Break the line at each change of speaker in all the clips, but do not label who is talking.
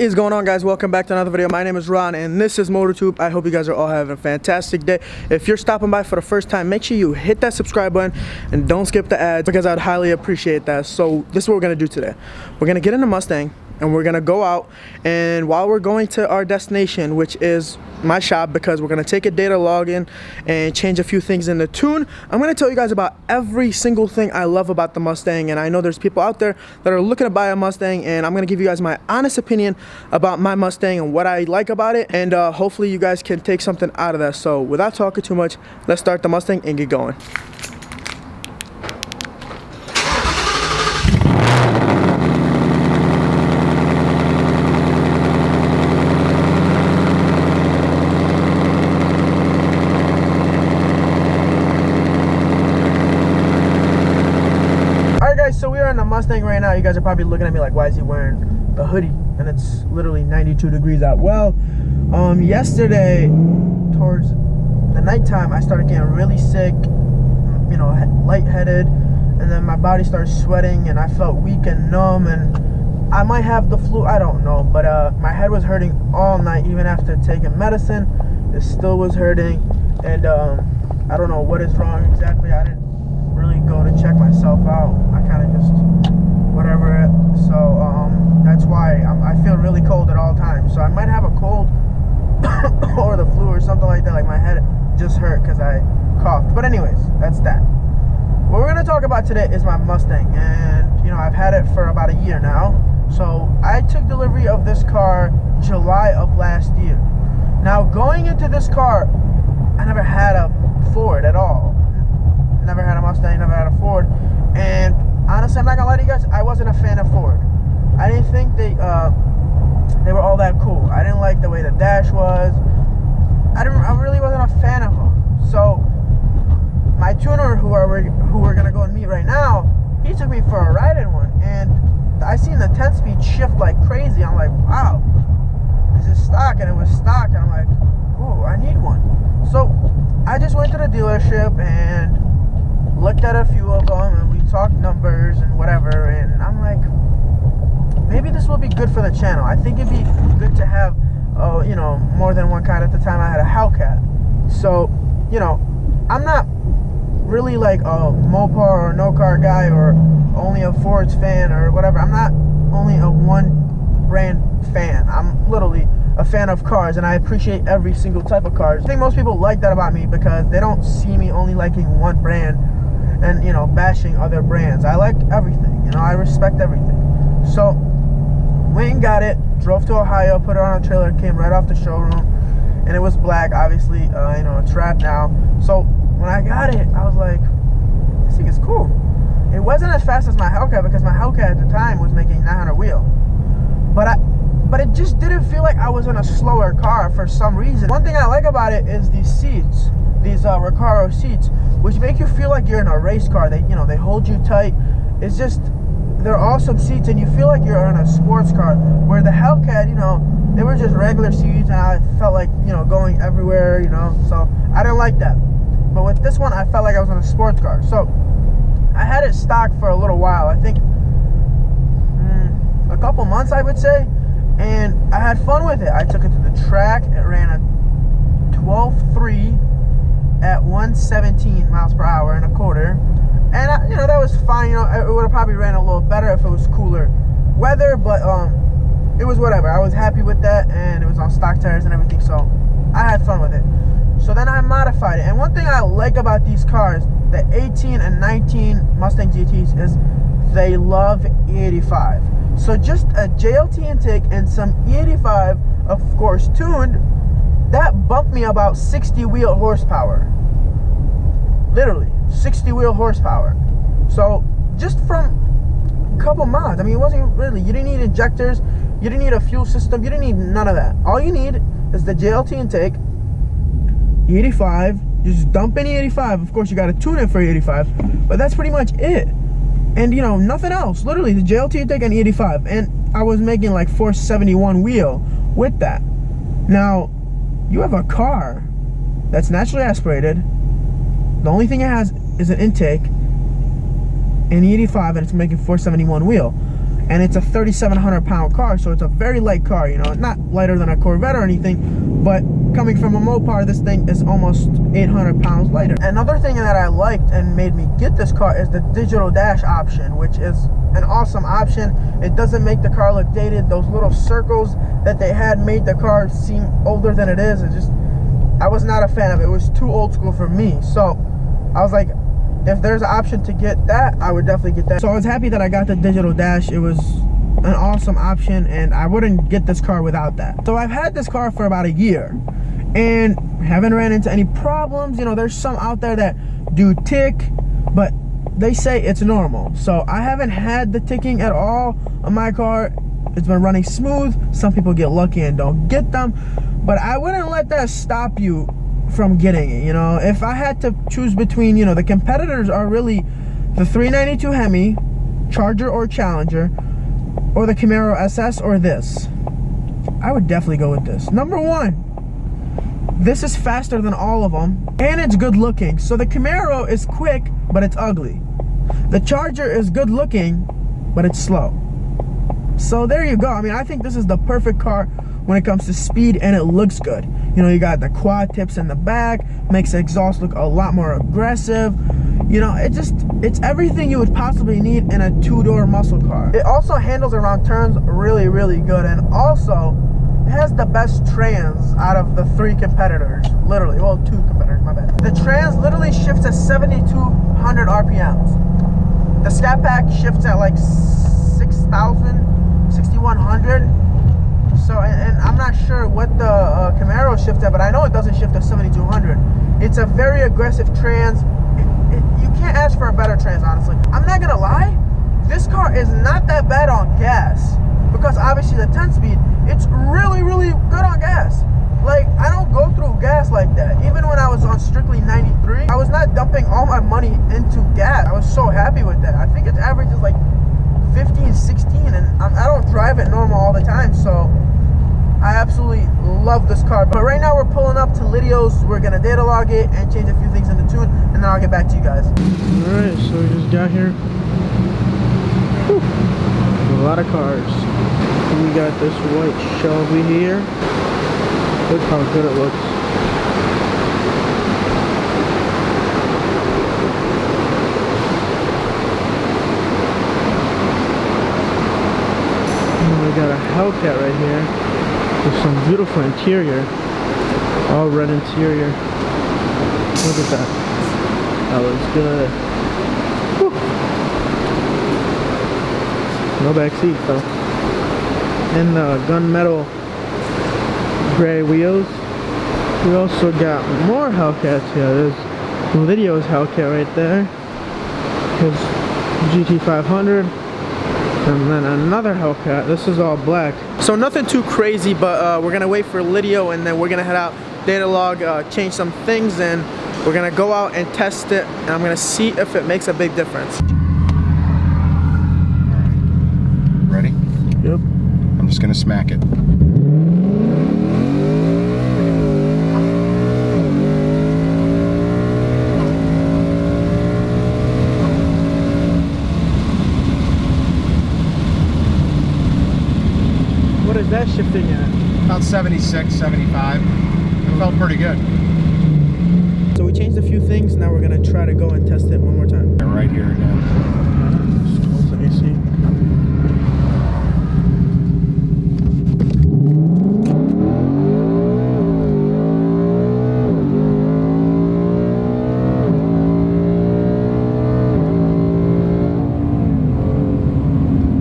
What is going on, guys? Welcome back to another video. My name is Ron and this is MotorTube. I hope you guys are all having a fantastic day. If you're stopping by for the first time, make sure you hit that subscribe button and don't skip the ads because I'd highly appreciate that. So this is what we're gonna do today. We're gonna get in the Mustang and we're gonna go out, and while we're going to our destination, which is my shop, because we're gonna take a data login and change a few things in the tune, I'm gonna tell you guys about every single thing I love about the Mustang. And I know there's people out there that are looking to buy a Mustang, and I'm gonna give you guys my honest opinion about my Mustang and what I like about it, and hopefully you guys can take something out of that. So without talking too much, let's start the Mustang and get going. So we are in the Mustang right now. You guys are probably looking at me like, why is he wearing the hoodie? And it's literally 92 degrees out. Well, yesterday towards the nighttime, I started getting really sick, you know, lightheaded, and then my body started sweating and I felt weak and numb, and I might have the flu, I don't know, but my head was hurting all night. Even after taking medicine, it still was hurting, and I don't know what is wrong exactly. I didn't really go to check myself out. I kind of just whatever. So that's why I feel really cold at all times. So I might have a cold or the flu or something like that. Like my head just hurt because I coughed. But anyways, that's that. What we're gonna talk about today is my Mustang, and you know, I've had it for about a year now. So I took delivery of this car July of last year. Now going into this car, I never had a Ford at all. Never had a Mustang, never had a Ford, and honestly, I'm not gonna lie to you guys, I wasn't a fan of Ford. I didn't think they were all that cool. I didn't like the way the dash was. I really wasn't a fan of them. So my tuner, who we're gonna go and meet right now, he took me for a ride in one, and I seen the 10-speed shift like crazy. I'm like, wow, this is stock, and it was stock, and I'm like, oh, I need one. So I just went to the dealership and looked at a few of them, and we talked numbers and whatever, and I'm like, maybe this will be good for the channel. I think it'd be good to have you know, more than one car. At the time I had a Hellcat, so you know, I'm not really like a Mopar or no car guy or only a Ford's fan or whatever. I'm not only a one brand fan. I'm literally a fan of cars, and I appreciate every single type of cars. I think most people like that about me because they don't see me only liking one brand and, you know, bashing other brands. I like everything, you know, I respect everything. So went and got it, drove to Ohio, put it on a trailer, came right off the showroom, and it was black, obviously. You know, it's wrapped now. So when I got it, I was like, this thing is cool. It wasn't as fast as my Hellcat because my Hellcat at the time was making 900 wheel, but it just didn't feel like I was in a slower car for some reason. One thing I like about it is these seats, these Recaro seats, which make you feel like you're in a race car. They, you know, they hold you tight. It's just, they're awesome seats, and you feel like you're in a sports car. Where the Hellcat, you know, they were just regular seats, and I felt like, you know, going everywhere, you know. So I didn't like that. But with this one, I felt like I was in a sports car. So I had it stock for a little while. I think a couple months, I would say. And I had fun with it. I took it to the track. It ran a 12.3 at 117 miles per hour and a quarter. And, you know, that was fine. You know, it would have probably ran a little better if it was cooler weather, but it was whatever. I was happy with that, and it was on stock tires and everything, so I had fun with it. So then I modified it. And one thing I like about these cars, the 18 and 19 Mustang GTs, is they love E85. So just a JLT intake and some E85, of course tuned, that bumped me about 60 wheel horsepower. Literally 60 wheel horsepower. So just from a couple miles, I mean, it wasn't really, you didn't need injectors, you didn't need a fuel system, you didn't need none of that. All you need is the JLT intake, E85, you just dump in E85. Of course you got to tune it for E85, but that's pretty much it. And you know, nothing else. Literally the JLT intake and E85, and I was making like 471 wheel with that. Now you have a car that's naturally aspirated. The only thing it has is an intake, an E85, and it's making 471 wheel. and it's a 3,700 pound car, so it's a very light car, you know, not lighter than a Corvette or anything, but coming from a Mopar, this thing is almost 800 pounds lighter. Another thing that I liked and made me get this car is the digital dash option, which is an awesome option. It doesn't make the car look dated. Those little circles that they had made the car seem older than it is. I was not a fan of it. It was too old school for me. So I was like, if there's an option to get that, I would definitely get that. So I was happy that I got the digital dash. It was an awesome option, and I wouldn't get this car without that. So I've had this car for about a year and haven't ran into any problems. You know, there's some out there that do tick, but they say it's normal. So I haven't had the ticking at all on my car. It's been running smooth. Some people get lucky and don't get them, but I wouldn't let that stop you from getting it. You know, if I had to choose between, you know, the competitors are really the 392 Hemi, Charger or Challenger, or the Camaro SS or this, I would definitely go with this. Number one, this is faster than all of them, and it's good looking. So the Camaro is quick, but it's ugly. The Charger is good looking, but it's slow. So there you go. I mean, I think this is the perfect car when it comes to speed, and it looks good. You know, you got the quad tips in the back, makes the exhaust look a lot more aggressive. You know, it's everything you would possibly need in a two-door muscle car. It also handles around turns really, really good, and also it has the best trans out of the three competitors. Literally, well, two competitors, my bad. The trans literally shifts at 7,200 RPMs. The Scat Pack shifts at like 6,000, 6,100. So, and I'm not sure what the Camaro shifts at, but I know it doesn't shift at 7,200. It's a very aggressive trans. You can't ask for a better trans, honestly. I'm not gonna lie, this car is not that bad on gas, because obviously the 10-speed, it's really, really good on gas. Like, I don't go through gas like that. Even when I was on strictly 93, I was not dumping all my money into gas. I was so happy with that. I think its average is like 15, 16, and I don't drive it normal all the time, so I absolutely love this car. But right now we're pulling up to Lidio's. We're gonna data log it and change a few things in the tune, and then I'll get back to you guys. Alright, so we just got here. Whew. A lot of cars. We got this white Shelby here. Look how good it looks. And we got a Hellcat right here with some beautiful interior, all red interior. Look at that. That looks good. Whew. No back seat though. And the gunmetal gray wheels. We also got more Hellcats here. There's Lidio's Hellcat right there. His GT500. And then another Hellcat. This is all black. So nothing too crazy, but we're gonna wait for Lidio, and then we're gonna head out, data log, change some things, and we're gonna go out and test it, and I'm gonna see if it makes a big difference.
Ready?
Yep.
I'm just gonna smack it.
What is that shifting at?
About 76, 75. It felt pretty good.
So we changed a few things. Now we're gonna try to go and test it one more time.
Right here again.
Just close the AC.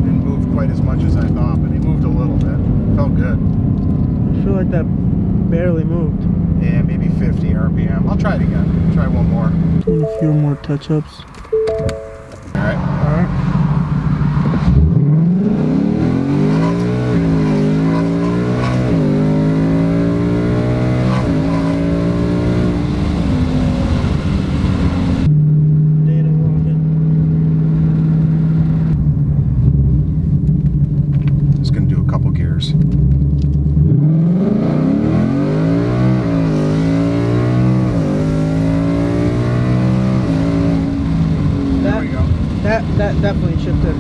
Didn't move quite as much as I thought, but it moved a little bit. Felt good.
I feel like that barely moved.
Yeah, maybe 50 RPM. I'll try it again. Try one more.
Doing a few more touch-ups.
Alright.
Alright. Data logging.
Just gonna do a couple gears.
That definitely shifted.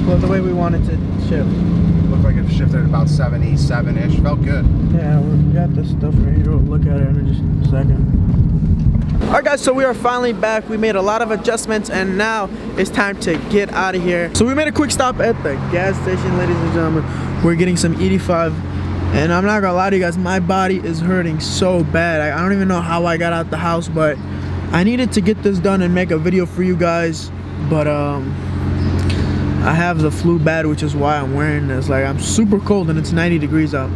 well, the way we wanted to shift.
Looked like it shifted at about 77-ish. Felt good.
Yeah, we got this stuff right here. We'll look at it in just a second. Alright guys, so we are finally back. We made a lot of adjustments and now it's time to get out of here. So we made a quick stop at the gas station, ladies and gentlemen. We're getting some 85 and I'm not gonna lie to you guys, my body is hurting so bad. I don't even know how I got out the house, but I needed to get this done and make a video for you guys. But I have the flu bad, which is why I'm wearing this. Like, I'm super cold and it's 90 degrees out.